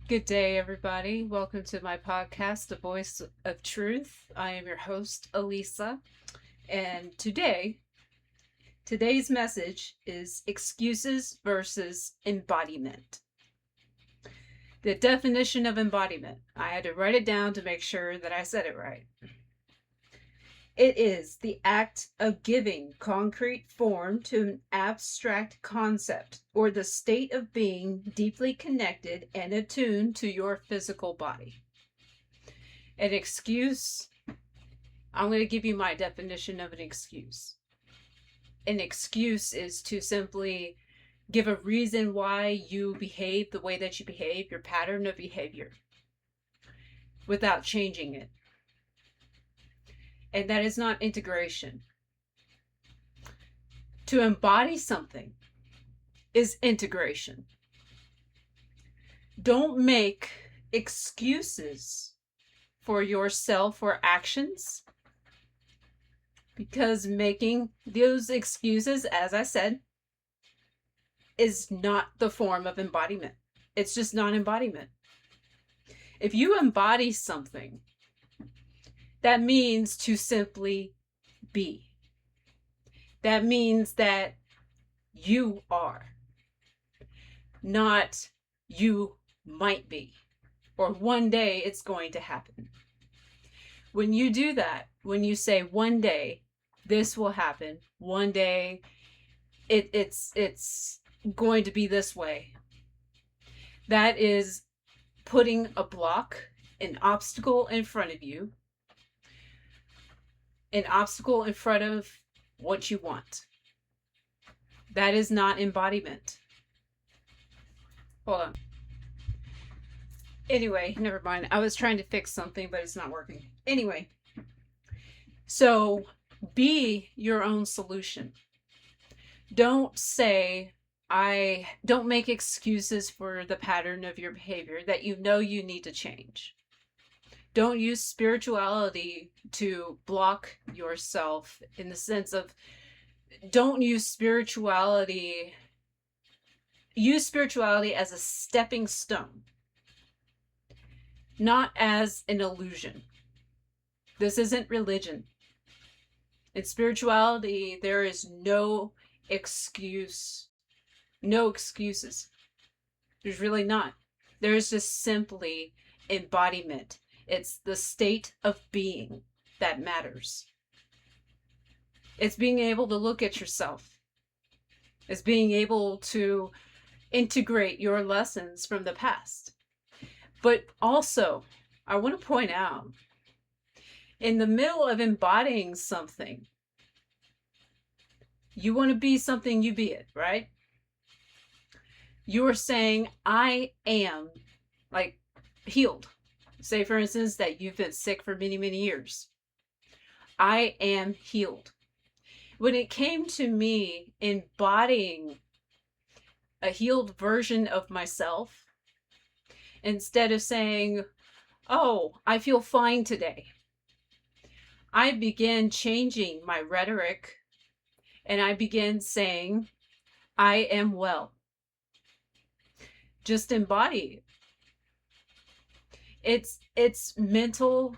Good day, everybody. Welcome to my podcast, The Voice of Truth. I am your host, Elisa, and today's message is excuses versus embodiment. The definition of embodiment. I had to write it down to make sure that I said it right. It is the act of giving concrete form to an abstract concept or the state of being deeply connected and attuned to your physical body. An excuse, I'm going to give you my definition of an excuse. An excuse is to simply give a reason why you behave the way that you behave, your pattern of behavior, without changing it. And that is not integration. To embody something is integration. Don't make excuses for yourself or actions, because making those excuses, as I said, is not the form of embodiment. It's just not embodiment. If you embody something, that means to simply be. That means that you are, not you might be, or one day it's going to happen. When you do that, when you say one day this will happen, one day it's going to be this way, that is putting a block, an obstacle in front of you, an obstacle in front of what you want. That is not embodiment. Hold on. Anyway, never mind. I was trying to fix something, but it's not working. Anyway, so be your own solution. Don't say, don't make excuses for the pattern of your behavior that you know you need to change. Don't use spirituality to block yourself, in the sense of, don't use spirituality as a stepping stone, not as an illusion. This isn't religion. In spirituality, there is no excuses. There's really not. There's just simply embodiment. It's the state of being that matters. It's being able to look at yourself. It's being able to integrate your lessons from the past. But also, I want to point out, in the middle of embodying something, you want to be something, you be it, right? You are saying, I am, like, healed. Say, for instance, that you've been sick for many, many years. I am healed. When it came to me embodying a healed version of myself, instead of saying, oh, I feel fine today, I began changing my rhetoric, and I began saying, I am well. Just embody. It's mental,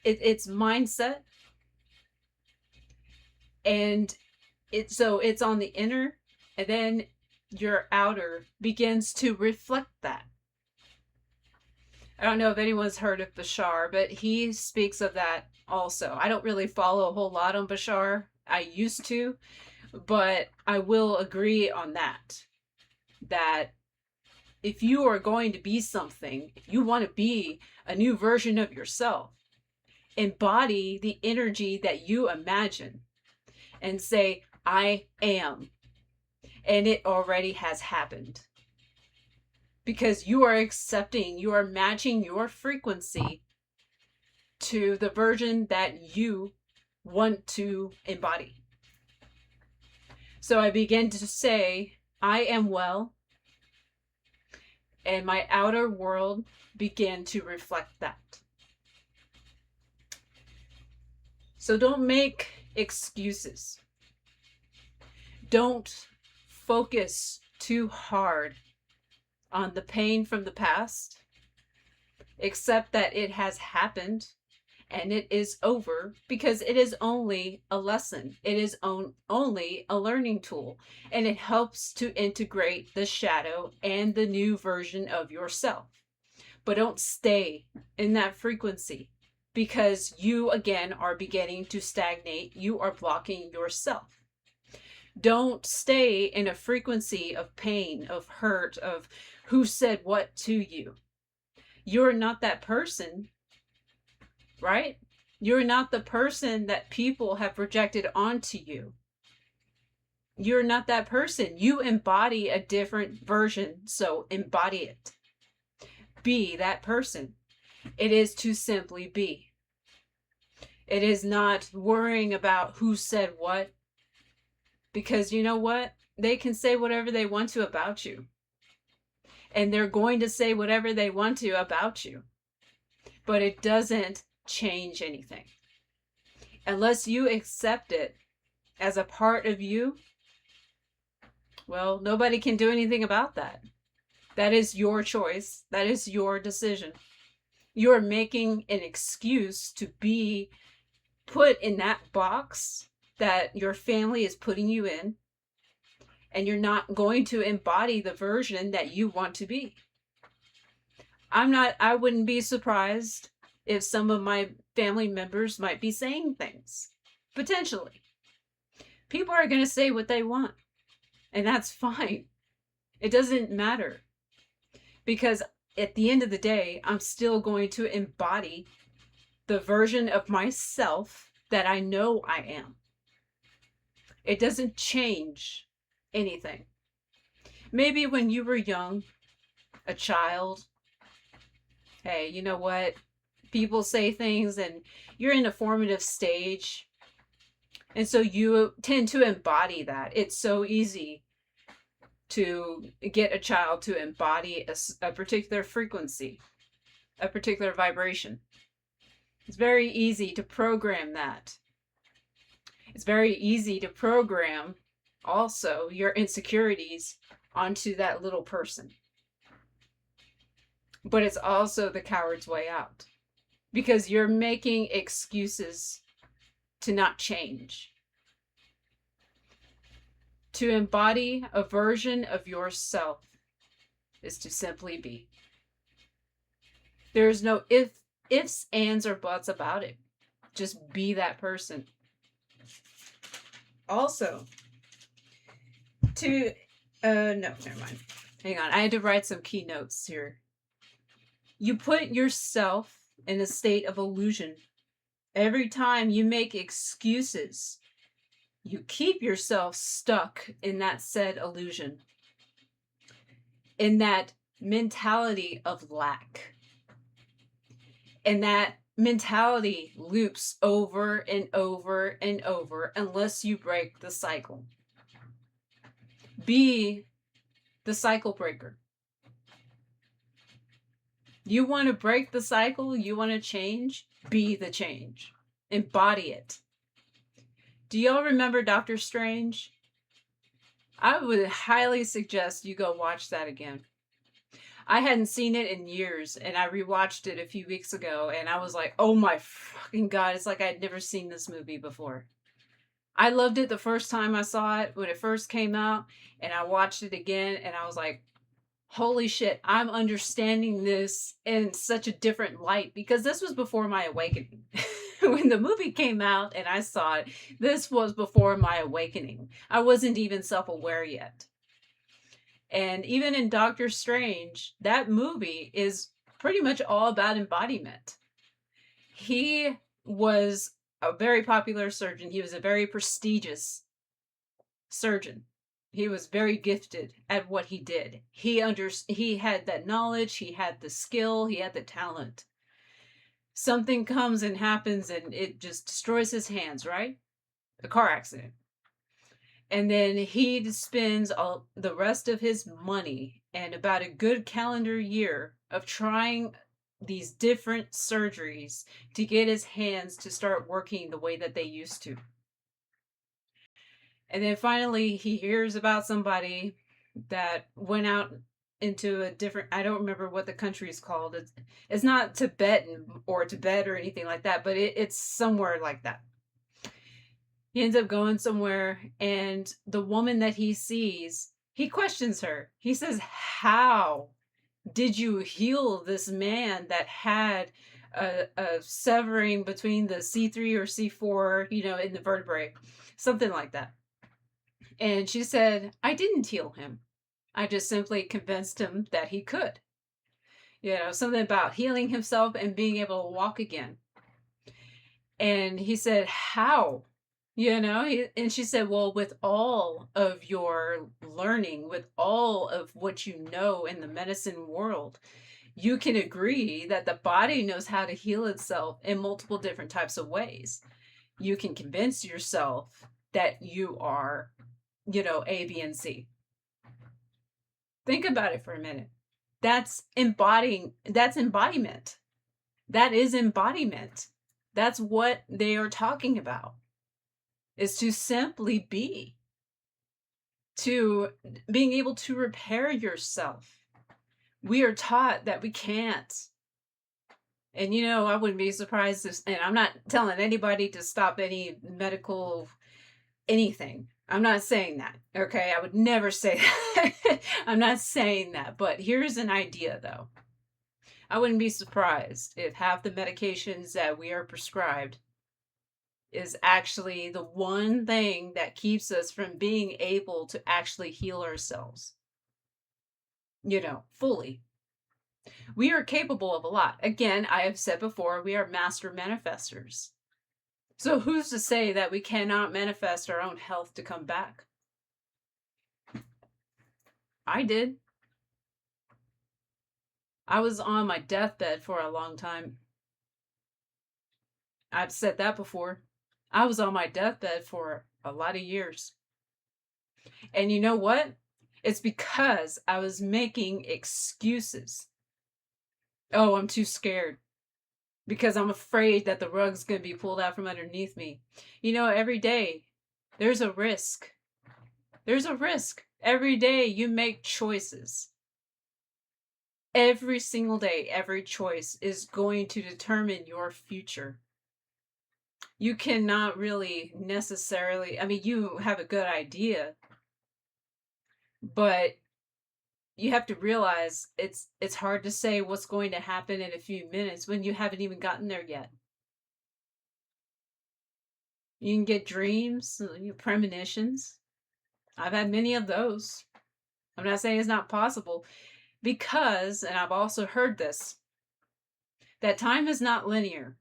it's mindset, and it's on the inner, and then your outer begins to reflect that. I don't know if anyone's heard of Bashar, but he speaks of that also. I don't really follow a whole lot on Bashar. I used to, but I will agree on that if you are going to be something, if you want to be a new version of yourself, embody the energy that you imagine and say, I am. And it already has happened. Because you are accepting, you are matching your frequency to the version that you want to embody. So I began to say, I am well. And my outer world began to reflect that. So don't make excuses. Don't focus too hard on the pain from the past. Accept that it has happened and it is over, because it is only a lesson. It is only a learning tool, and it helps to integrate the shadow and the new version of yourself. But don't stay in that frequency, because you again are beginning to stagnate. You are blocking yourself. Don't stay in a frequency of pain, of hurt, of who said what to you. You're not that person, right? You're not the person that people have projected onto you. You're not that person. You embody a different version, so embody it. Be that person. It is to simply be. It is not worrying about who said what, because you know what? They can say whatever they want to about you. And they're going to say whatever they want to about you. But it doesn't change anything. Unless you accept it as a part of you, well, nobody can do anything about that. That is your choice. That is your decision. You're making an excuse to be put in that box that your family is putting you in, and you're not going to embody the version that you want to be. I wouldn't be surprised if some of my family members might be saying things. Potentially. People are going to say what they want, and that's fine. It doesn't matter, because at the end of the day, I'm still going to embody the version of myself that I know I am. It doesn't change anything. Maybe when you were young, a child, hey, you know what? People say things and you're in a formative stage. And so you tend to embody that. It's so easy to get a child to embody a particular frequency, a particular vibration. It's very easy to program that. It's very easy to program also your insecurities onto that little person. But it's also the coward's way out, because you're making excuses to not change. To embody a version of yourself is to simply be. There's no ifs, ands, or buts about it. Just be that person. Also, no, never mind. Hang on, I had to write some key notes here. You put yourself in a state of illusion. Every time you make excuses, you keep yourself stuck in that said illusion, in that mentality of lack. And that mentality loops over and over and over unless you break the cycle. Be the cycle breaker. You want to break the cycle? You want to change? Be the change. Embody it. Do y'all remember Doctor Strange? I would highly suggest you go watch that again. I hadn't seen it in years, and I rewatched it a few weeks ago, and I was like, oh my fucking God, it's like I'd never seen this movie before. I loved it the first time I saw it when it first came out, and I watched it again, and I was like, holy shit, I'm understanding this in such a different light, because this was before my awakening. When the movie came out and I saw it, this was before my awakening. I wasn't even self-aware yet. And even in Doctor Strange, that movie is pretty much all about embodiment. He was a very popular surgeon. He was a very prestigious surgeon. He was very gifted at what he did. He had that knowledge, he had the skill, he had the talent. Something comes and happens and it just destroys his hands, right? A car accident. And then he spends the rest of his money and about a good calendar year of trying these different surgeries to get his hands to start working the way that they used to. And then finally he hears about somebody that went out into a different, I don't remember what the country is called. It's not Tibetan or Tibet or anything like that, but it's somewhere like that. He ends up going somewhere, and the woman that he sees, he questions her. He says, how did you heal this man that had a severing between the C3 or C4, in the vertebrae, something like that? And she said, I didn't heal him. I just simply convinced him that he could. Something about healing himself and being able to walk again. And he said, how? And she said, well, with all of your learning, with all of what you know in the medicine world, you can agree that the body knows how to heal itself in multiple different types of ways. You can convince yourself that you are, A, B, and C. Think about it for a minute. That's embodiment. That is embodiment. That's what they are talking about. Is to simply be. To being able to repair yourself. We are taught that we can't. And I wouldn't be surprised if, and I'm not telling anybody to stop any medical anything. I'm not saying that, okay? I would never say that. I'm not saying that, but here's an idea though. I wouldn't be surprised if half the medications that we are prescribed is actually the one thing that keeps us from being able to actually heal ourselves, fully. We are capable of a lot. Again, I have said before, we are master manifestors. So who's to say that we cannot manifest our own health to come back? I did. I was on my deathbed for a long time. I've said that before. I was on my deathbed for a lot of years. And you know what? It's because I was making excuses. Oh, I'm too scared. Because I'm afraid that the rug's going to be pulled out from underneath me. Every day, there's a risk. There's a risk. Every day you make choices. Every single day, every choice is going to determine your future. You cannot really necessarily, you have a good idea, but you have to realize it's hard to say what's going to happen in a few minutes when you haven't even gotten there yet. You can get dreams, premonitions. I've had many of those. I'm not saying it's not possible because, and I've also heard this, that time is not linear.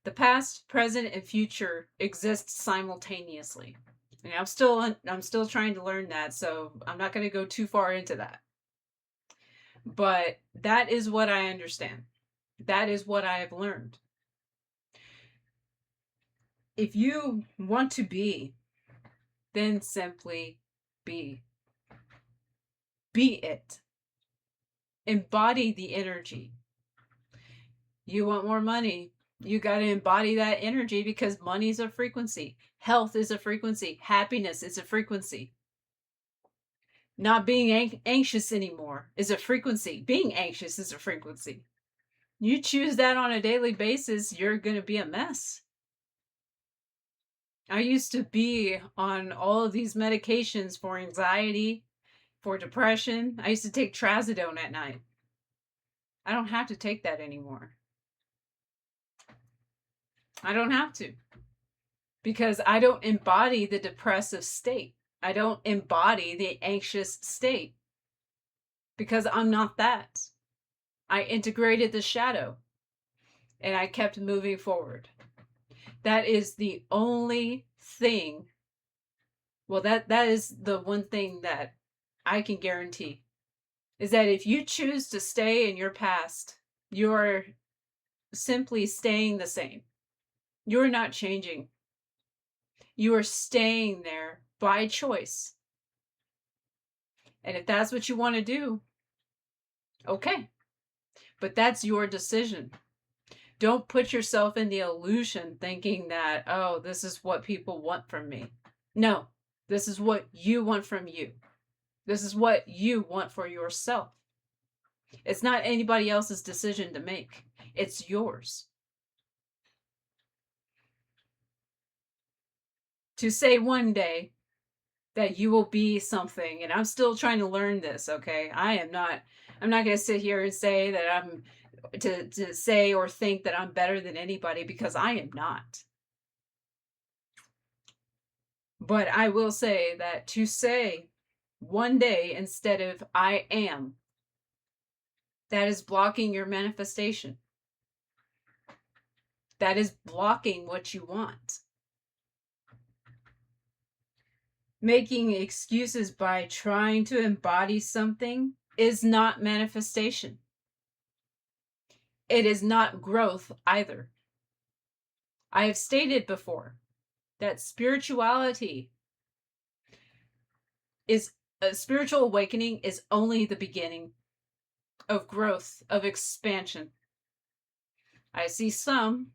The past, present, and future exist simultaneously. And I'm still trying to learn that, so I'm not going to go too far into that. But that is what I understand. That is what I have learned. If you want to be, then simply be. Be it. Embody the energy. You want more money? You got to embody that energy because money is a frequency. Health is a frequency. Happiness is a frequency. Not being anxious anymore is a frequency. Being anxious is a frequency. You choose that on a daily basis, you're going to be a mess. I used to be on all of these medications for anxiety, for depression. I used to take trazodone at night. I don't have to take that anymore. I don't have to. Because I don't embody the depressive state. I don't embody the anxious state. Because I'm not that. I integrated the shadow. And I kept moving forward. That is the only thing. Well, that is the one thing that I can guarantee. Is that if you choose to stay in your past, you're simply staying the same. You're not changing. You are staying there by choice. And if that's what you want to do, okay. But that's your decision. Don't put yourself in the illusion thinking that, oh, this is what people want from me. No, this is what you want from you. This is what you want for yourself. It's not anybody else's decision to make. It's yours. To say one day that you will be something, and I'm still trying to learn this, okay? I'm not going to sit here and say that I'm to say or think that I'm better than anybody, because I am not. But I will say that to say one day instead of I am, that is blocking your manifestation. That is blocking what you want. Making excuses by trying to embody something is not manifestation. It is not growth either. I have stated before that spirituality is a spiritual awakening is only the beginning of growth, of expansion. I see some,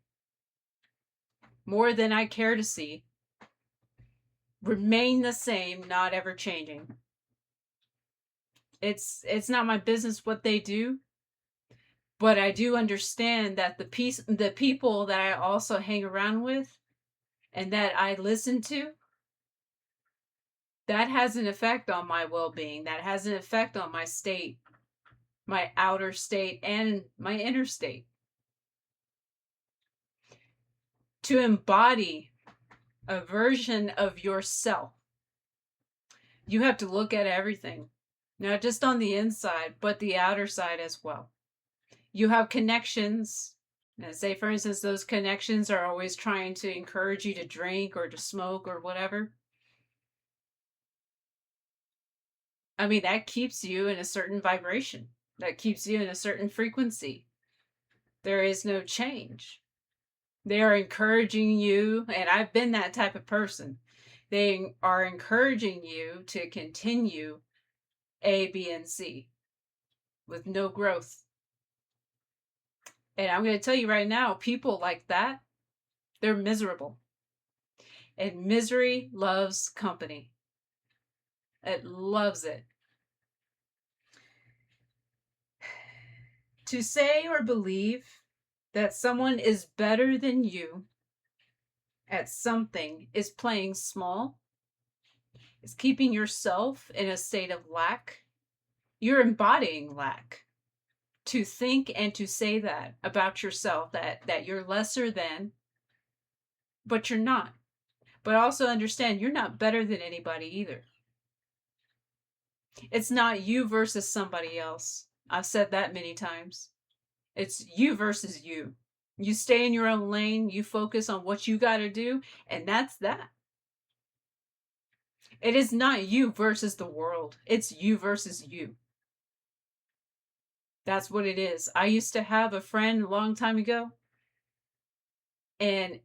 more than I care to see, remain the same, not ever changing. It's not my business what they do, but I do understand that the people that I also hang around with and that I listen to, that has an effect on my well-being. That has an effect on my state, my outer state, and my inner state. To embody a version of yourself, you have to look at everything, not just on the inside, but the outer side as well. You have connections. And say, for instance, those connections are always trying to encourage you to drink or to smoke or whatever. I mean, that keeps you in a certain vibration. That keeps you in a certain frequency. There is no change. They are encouraging you, and I've been that type of person. They are encouraging you to continue A, B, and C with no growth. And I'm going to tell you right now, people like that, they're miserable. And misery loves company. It loves it. To say or believe that someone is better than you at something is playing small. It's keeping yourself in a state of lack. You're embodying lack. To think and to say that about yourself, that you're lesser than, but you're not. But also understand you're not better than anybody either. It's not you versus somebody else. I've said that many times. It's you versus you. You stay in your own lane, you focus on what you got to do, and that's that. It is not you versus the world. It's you versus you. That's what it is. I used to have a friend a long time ago, and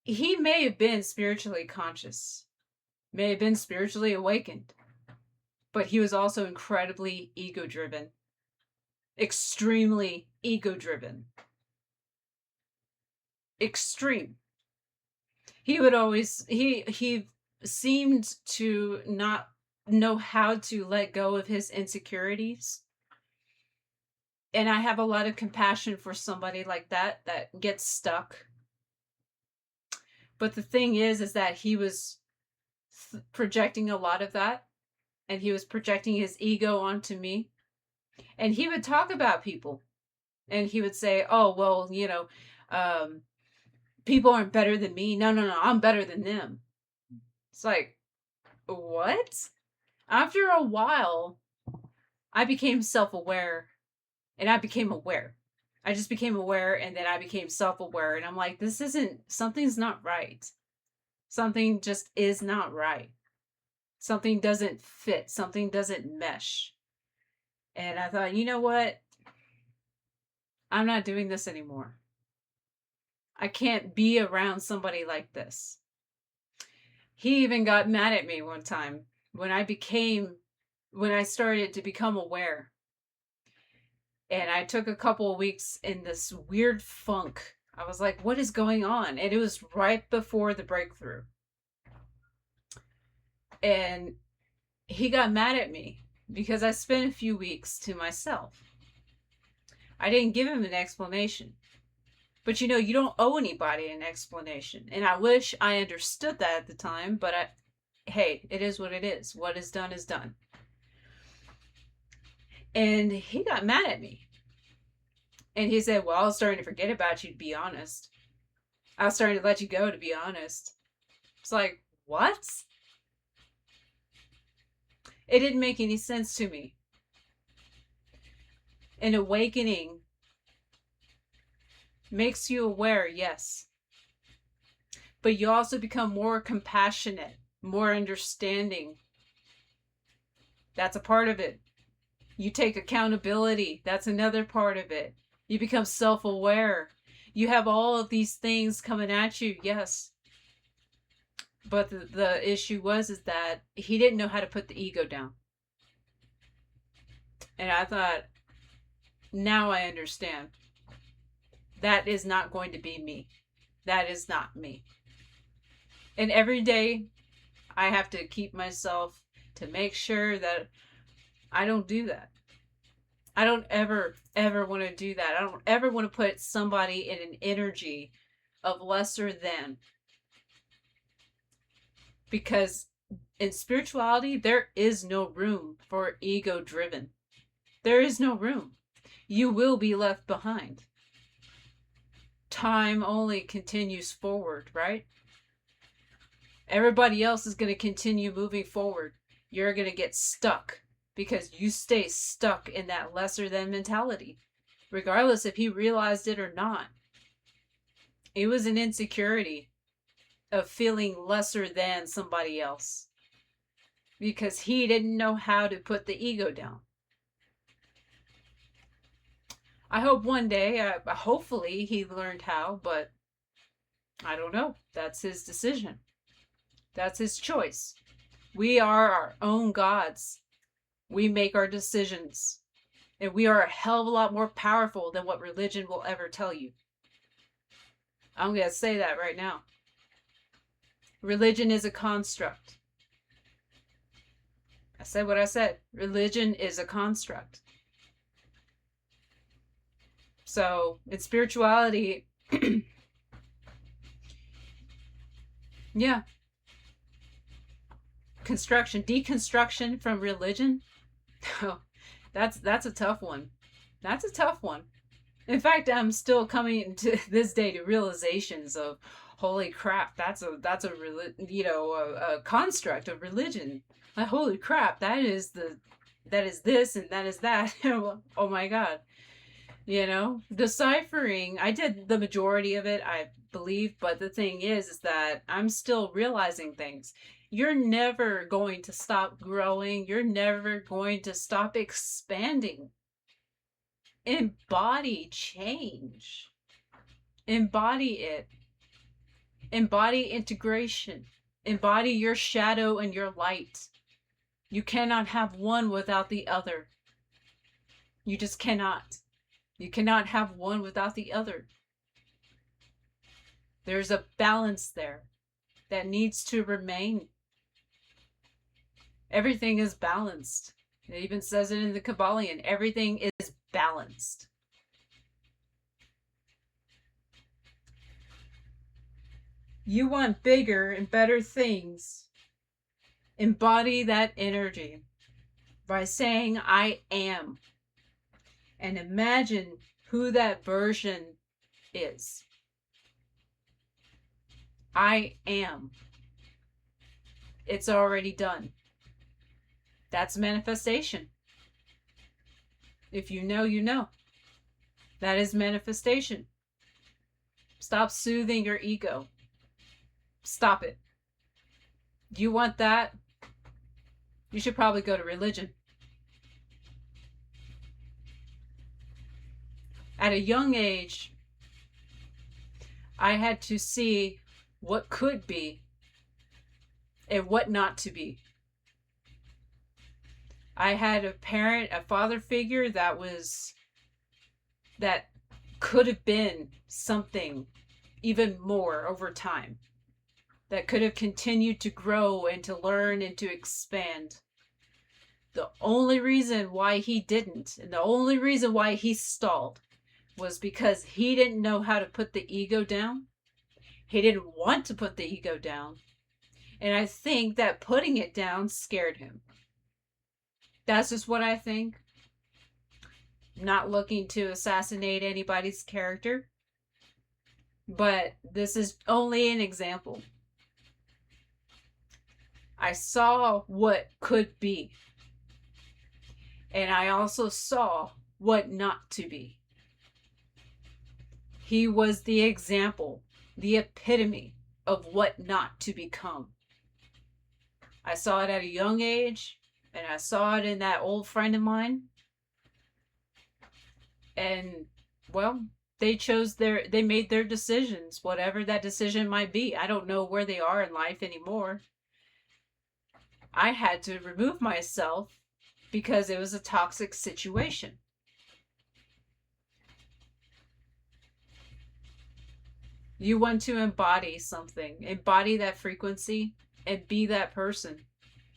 he may have been spiritually conscious, may have been spiritually awakened, but he was also incredibly ego-driven. Extremely ego-driven. Extreme. He would always, he seemed to not know how to let go of his insecurities. And I have a lot of compassion for somebody like that gets stuck. But the thing is that he was projecting a lot of that, and he was projecting his ego onto me. And he would talk about people, and he would say, oh, well, people aren't better than me. No, I'm better than them. It's like, what? After a while, I became self-aware, and I became aware. I just became aware, and then I became self-aware, and I'm like, something's not right. Something just is not right. Something doesn't fit. Something doesn't mesh. And I thought, you know what? I'm not doing this anymore. I can't be around somebody like this. He even got mad at me one time when I started to become aware. And I took a couple of weeks in this weird funk. I was like, what is going on? And it was right before the breakthrough. And he got mad at me because I spent a few weeks to myself. I didn't give him an explanation. But you know, you don't owe anybody an explanation. And I wish I understood that at the time, but hey, it is what it is. What is done is done. And he got mad at me. And he said, well, I was starting to forget about you, to be honest. I was starting to let you go, to be honest. It's like, what? It didn't make any sense to me. An awakening makes you aware, yes. But you also become more compassionate, more understanding. That's a part of it. You take accountability. That's another part of it. You become self-aware. You have all of these things coming at you, yes. But the issue is that he didn't know how to put the ego down. And I thought, now I understand. That is not going to be me. That is not me. And every day I have to keep myself to make sure that I don't do that. I don't ever want to do that. I don't ever want to put somebody in an energy of lesser than. Because in spirituality, there is no room for ego driven. There is no room. You will be left behind. Time only continues forward, right? Everybody else is going to continue moving forward. You're going to get stuck because you stay stuck in that lesser than mentality, regardless if he realized it or not. It was an insecurity of feeling lesser than somebody else because he didn't know how to put the ego down. I hope one day, hopefully he learned how, but I don't know. That's his decision. That's his choice. We are our own gods. We make our decisions. And we are a hell of a lot more powerful than what religion will ever tell you. I'm going to say that right now. Religion is a construct. I said what I said. Religion is a construct. So, in spirituality, yeah. Deconstruction from religion. That's a tough one. That's a tough one. In fact, I'm still coming to this day to realizations of, holy crap, that's a construct of religion. Like, holy crap, that is this and that is that. Oh my god. Deciphering, I did the majority of it, I believe, but the thing is that I'm still realizing things. You're never going to stop growing. You're never going to stop expanding. Embody change. Embody it. Embody integration. Embody your shadow and your light. You cannot have one without the other. You just cannot. You cannot have one without the other. There's a balance there that needs to remain. Everything is balanced. It even says it in the Kabbalion. Everything is balanced. You want bigger and better things. Embody that energy by saying, I am. And imagine who that version is. I am. It's already done. That's manifestation. If you know, you know. That is manifestation. Stop soothing your ego. Stop it. You want that? You should probably go to religion. At a young age, I had to see what could be and what not to be. I had a father figure that could have been something even more over time, that could have continued to grow and to learn and to expand. The only reason why he didn't, and the only reason why he stalled, was because he didn't know how to put the ego down. He didn't want to put the ego down. And I think that putting it down scared him. That's just what I think. I'm not looking to assassinate anybody's character. But this is only an example. I saw what could be. And I also saw what not to be. He was the example, the epitome of what not to become. I saw it at a young age, and I saw it in that old friend of mine. And, well, they made their decisions, whatever that decision might be. I don't know where they are in life anymore. I had to remove myself because it was a toxic situation. You want to embody something, embody that frequency, and be that person.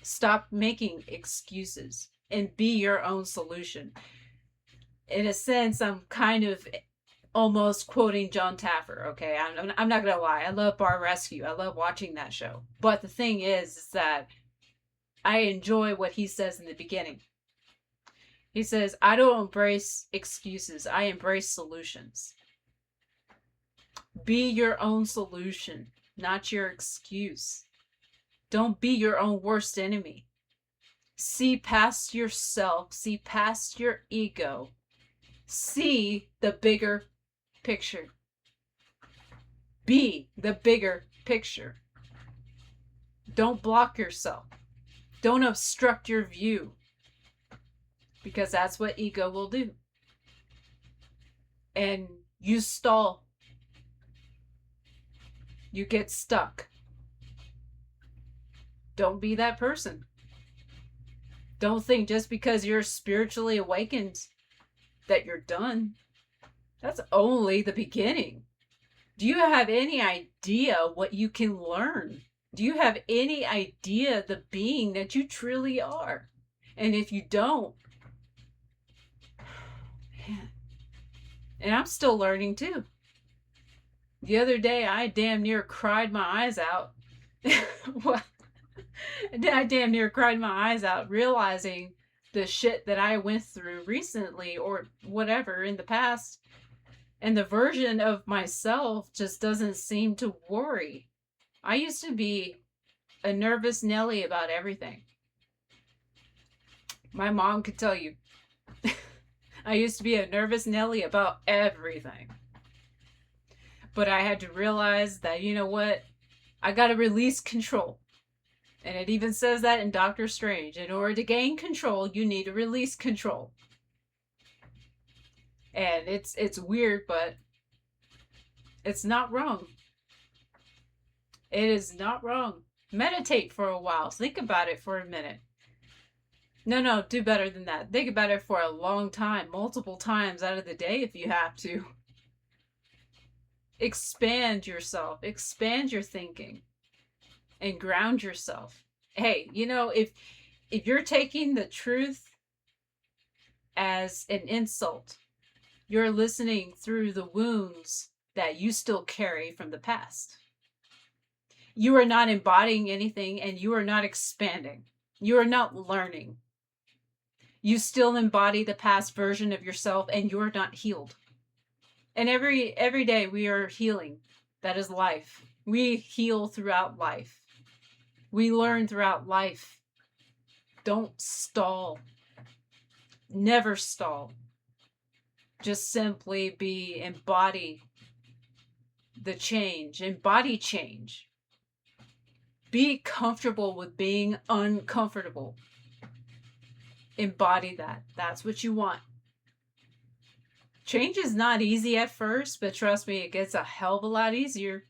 Stop making excuses and be your own solution. In a sense, I'm kind of almost quoting John Taffer, okay? I'm not gonna lie. I love Bar Rescue. I love watching that show. But the thing is that I enjoy what he says in the beginning. He says, I don't embrace excuses. I embrace solutions. Be your own solution, not your excuse. Don't be your own worst enemy. See past yourself. See past your ego. See the bigger picture. Be the bigger picture. Don't block yourself. Don't obstruct your view. Because that's what ego will do. And you stall. You get stuck. Don't be that person. Don't think just because you're spiritually awakened that you're done. That's only the beginning. Do you have any idea what you can learn? Do you have any idea the being that you truly are? And if you don't, man, and I'm still learning too. The other day, I damn near cried my eyes out. Well, I damn near cried my eyes out realizing the shit that I went through recently or whatever in the past. And the version of myself just doesn't seem to worry. I used to be a nervous Nelly about everything. My mom could tell you. I used to be a nervous Nelly about everything. But I had to realize that, you know what? I got to release control. And it even says that in Doctor Strange. In order to gain control, you need to release control. And it's weird, but it's not wrong. It is not wrong. Meditate for a while. Think about it for a minute. No, do better than that. Think about it for a long time, multiple times out of the day if you have to. Expand yourself. Expand your thinking. And ground yourself. Hey, you know, if you're taking the truth as an insult, you're listening through the wounds that you still carry from the past. You are not embodying anything and you are not expanding. You are not learning. You still embody the past version of yourself and you're not healed. And every day we are healing. That is life. We heal throughout life. We learn throughout life. Don't stall. Never stall. Just simply embody the change. Embody change. Be comfortable with being uncomfortable. Embody that. That's what you want. Change is not easy at first, but trust me, it gets a hell of a lot easier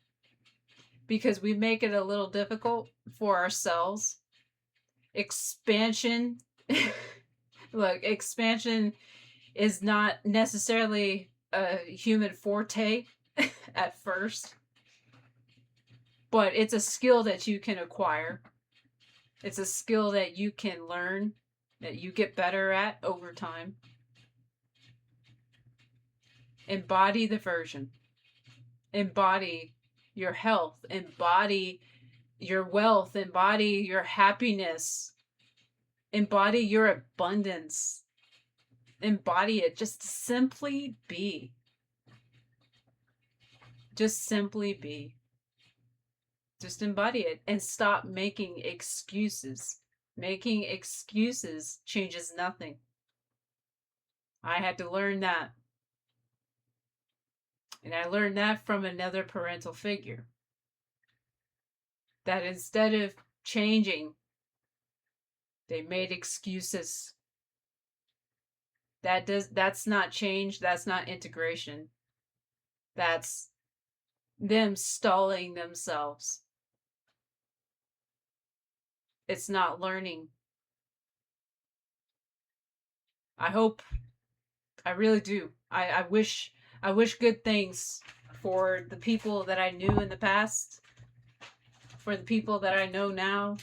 because we make it a little difficult for ourselves. Expansion. Look, expansion is not necessarily a human forte at first, but it's a skill that you can acquire. It's a skill that you can learn that you get better at over time. Embody the version. Embody your health. Embody your wealth. Embody your happiness. Embody your abundance. Embody it. Just simply be. Just simply be. Just embody it and stop making excuses. Making excuses changes nothing. I had to learn that. And I learned that from another parental figure. That instead of changing, they made excuses. That's not change, that's not integration. That's them stalling themselves. It's not learning. I really do. I wish good things for the people that I knew in the past, for the people that I know now.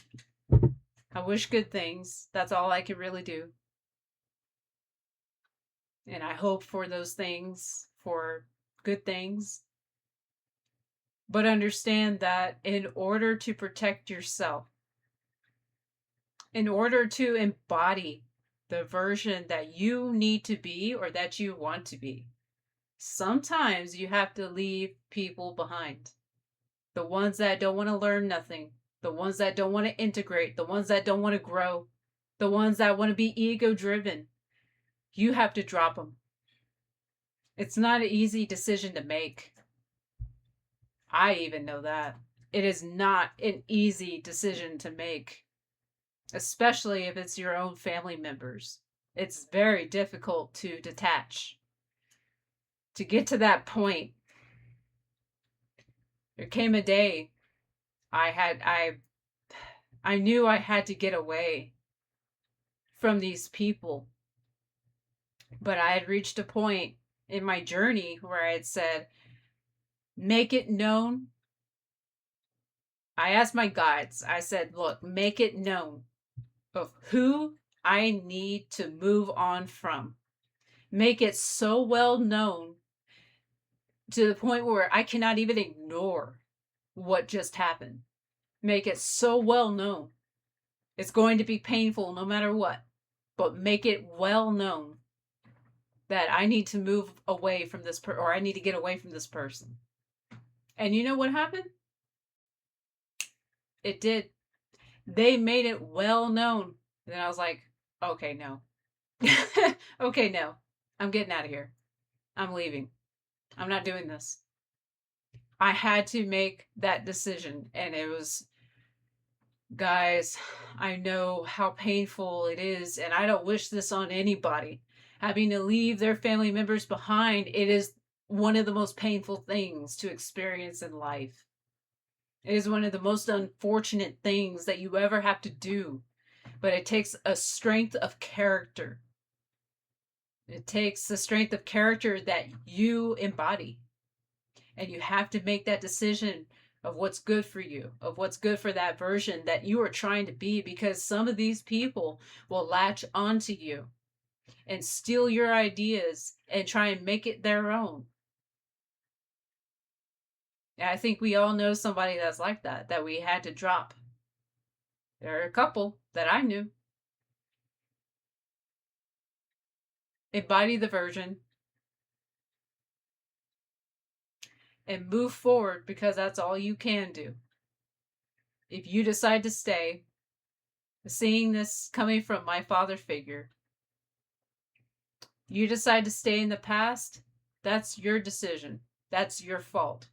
I wish good things. That's all I can really do. And I hope for those things, for good things. But understand that in order to protect yourself, in order to embody the version that you need to be or that you want to be, sometimes you have to leave people behind. The ones that don't want to learn nothing, the ones that don't want to integrate, the ones that don't want to grow, the ones that want to be ego driven. You have to drop them. It's not an easy decision to make. I even know that. It is not an easy decision to make, especially if it's your own family members. It's very difficult to detach. To get to that point, there came a day I knew I had to get away from these people. But I had reached a point in my journey where I had said, make it known. I asked my guides, I said, look, make it known of who I need to move on from. Make it so well known to the point where I cannot even ignore what just happened. Make it so well known. It's going to be painful no matter what, but make it well known that I need to move away from this or I need to get away from this person. And you know what happened? It did. They made it well known. And then I was like, okay, no. Okay, no. I'm getting out of here. I'm leaving. I'm not doing this. I had to make that decision. And it was, guys, I know how painful it is. And I don't wish this on anybody. Having to leave their family members behind, it is one of the most painful things to experience in life. It is one of the most unfortunate things that you ever have to do. But it takes a strength of character. It takes the strength of character that you embody. And you have to make that decision of what's good for you, of what's good for that version that you are trying to be, because some of these people will latch onto you and steal your ideas and try and make it their own. And I think we all know somebody that's like that we had to drop. There are a couple that I knew. Embody the version and move forward, because that's all you can do. If you decide to stay, seeing this coming from my father figure, you decide to stay in the past, that's your decision. That's your fault.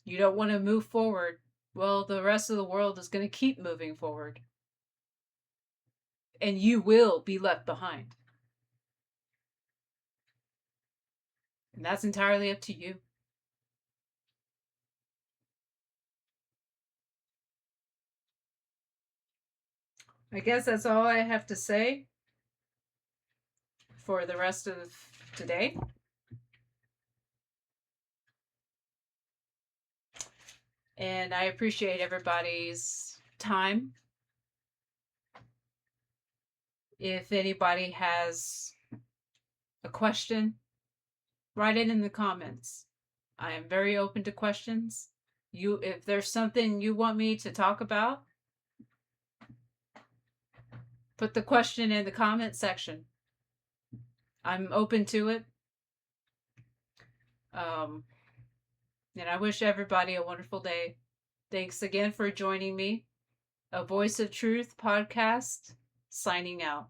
You don't want to move forward, well, the rest of the world is going to keep moving forward. And you will be left behind. And that's entirely up to you. I guess that's all I have to say for the rest of today. And I appreciate everybody's time. If anybody has a question, write it in the comments. I am very open to questions. If there's something you want me to talk about, put the question in the comment section. I'm open to it. And I wish everybody a wonderful day. Thanks again for joining me. A Voice of Truth podcast, signing out.